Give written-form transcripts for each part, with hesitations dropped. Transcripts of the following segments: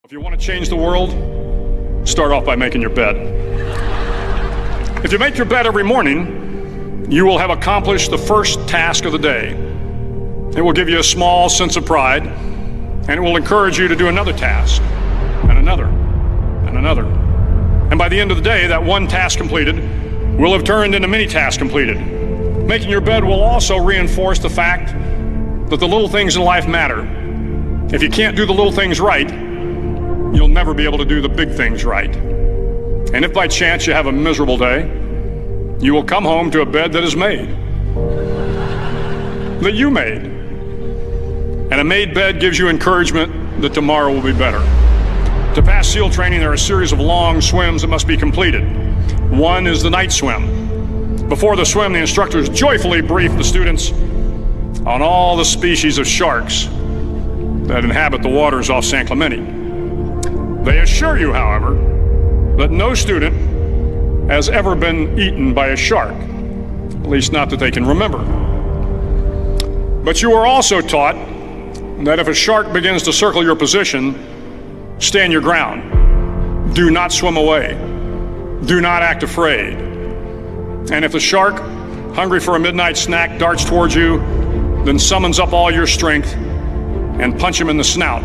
If you want to change the world, start off by making your bed. If you make your bed every morning, you will have accomplished the first task of the day. It will give you a small sense of pride, and it will encourage you to do another task, and another, and another. And by the end of the day, that one task completed will have turned into many tasks completed. Making your bed will also reinforce the fact that the little things in life matter. If you can't do the little things right, you'll never be able to do the big things right. And if by chance you have a miserable day, you will come home to a bed that is made, that you made. And a made bed gives you encouragement that tomorrow will be better. To pass SEAL training, there are a series of long swims that must be completed. One is the night swim. Before the swim, the instructors joyfully brief the students on all the species of sharks that inhabit the waters off San Clemente. They assure you, however, that no student has ever been eaten by a shark, at least not that they can remember. But you are also taught that if a shark begins to circle your position, stand your ground. Do not swim away. Do not act afraid. And if the shark, hungry for a midnight snack, darts towards you, then summons up all your strength and punch him in the snout,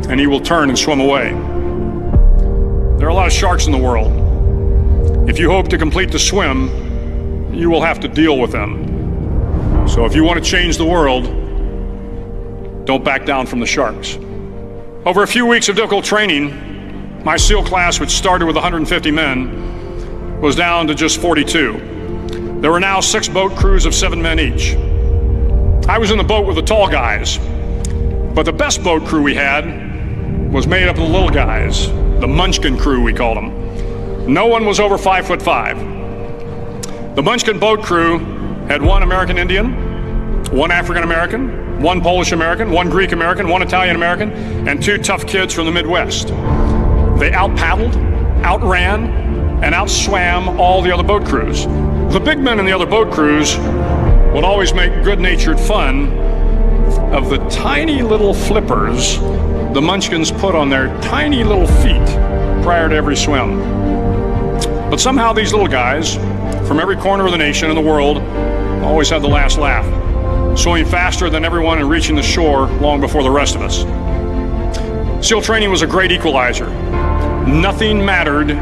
and he will turn and swim away. There are a lot of sharks in the world. If you hope to complete the swim, you will have to deal with them. So if you want to change the world, don't back down from the sharks. Over a few weeks of difficult training, my SEAL class, which started with 150 men, was down to just 42. There were now 6 boat crews of 7 men each. I was in the boat with the tall guys, but the best boat crew we had was made up of the little guys, the Munchkin crew, we called them. No one was over 5'5". The Munchkin boat crew had 1 American Indian, 1 African American, 1 Polish American, 1 Greek American, 1 Italian American, and 2 tough kids from the Midwest. They out-paddled, outran, and outswam all the other boat crews. The big men in the other boat crews would always make good-natured fun of the tiny little flippers the Munchkins put on their tiny little feet prior to every swim. But somehow these little guys from every corner of the nation and the world always had the last laugh, swimming faster than everyone and reaching the shore long before the rest of us. SEAL training was a great equalizer. Nothing mattered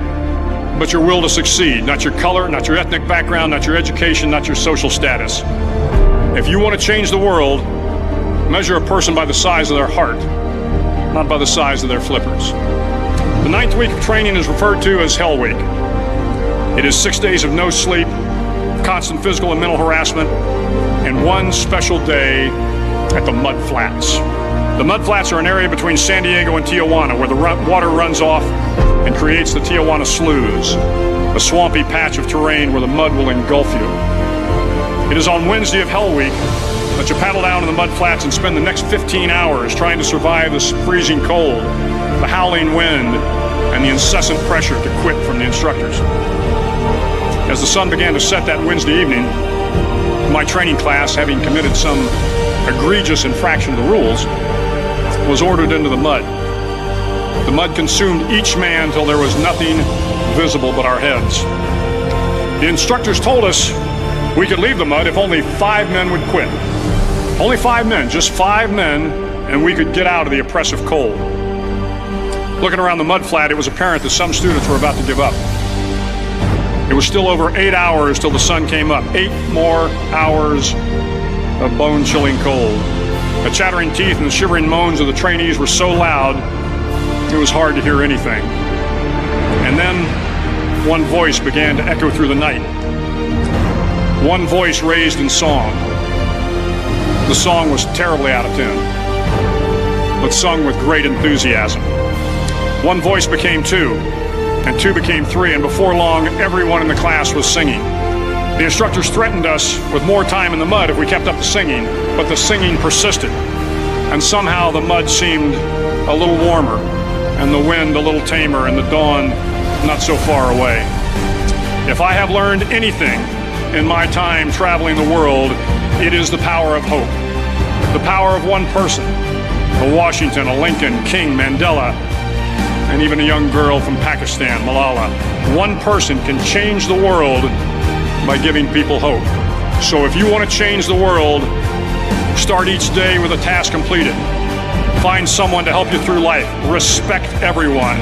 but your will to succeed, not your color, not your ethnic background, not your education, not your social status. If you want to change the world, measure a person by the size of their heart, not by the size of their flippers. The 9th week of training is referred to as Hell Week. It is 6 days of no sleep, constant physical and mental harassment, and 1 special day at the Mud Flats. The Mud Flats are an area between San Diego and Tijuana where the water runs off and creates the Tijuana Sloughs, a swampy patch of terrain where the mud will engulf you. It is on Wednesday of Hell Week that you paddle down in the mud flats and spend the next 15 hours trying to survive the freezing cold, the howling wind, and the incessant pressure to quit from the instructors. As the sun began to set that Wednesday evening, my training class, having committed some egregious infraction of the rules, was ordered into the mud. The mud consumed each man till there was nothing visible but our heads. The instructors told us we could leave the mud if only 5 men would quit. Only 5 men, just 5 men, and we could get out of the oppressive cold. Looking around the mud flat, it was apparent that some students were about to give up. It was still over 8 hours till the sun came up. 8 more hours of bone-chilling cold. The chattering teeth and the shivering moans of the trainees were so loud, it was hard to hear anything. And then one voice began to echo through the night. One voice raised in song. The song was terribly out of tune, but sung with great enthusiasm. One voice became 2, and 2 became 3, and before long, everyone in the class was singing. The instructors threatened us with more time in the mud if we kept up the singing, but the singing persisted, and somehow the mud seemed a little warmer, and the wind a little tamer, and the dawn not so far away. If I have learned anything in my time traveling the world, it is the power of hope. The power of one person, a Washington, a Lincoln, King, Mandela, and even a young girl from Pakistan, Malala. One person can change the world by giving people hope. So if you want to change the world, start each day with a task completed. Find someone to help you through life. Respect everyone.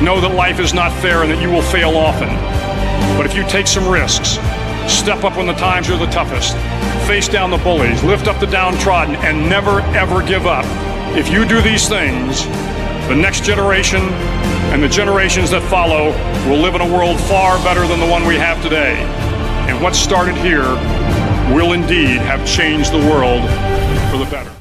Know that life is not fair and that you will fail often. But if you take some risks, step up when the times are the toughest, face down the bullies, lift up the downtrodden, and never ever give up. If you do these things, the next generation and the generations that follow will live in a world far better than the one we have today. And what started here will indeed have changed the world for the better.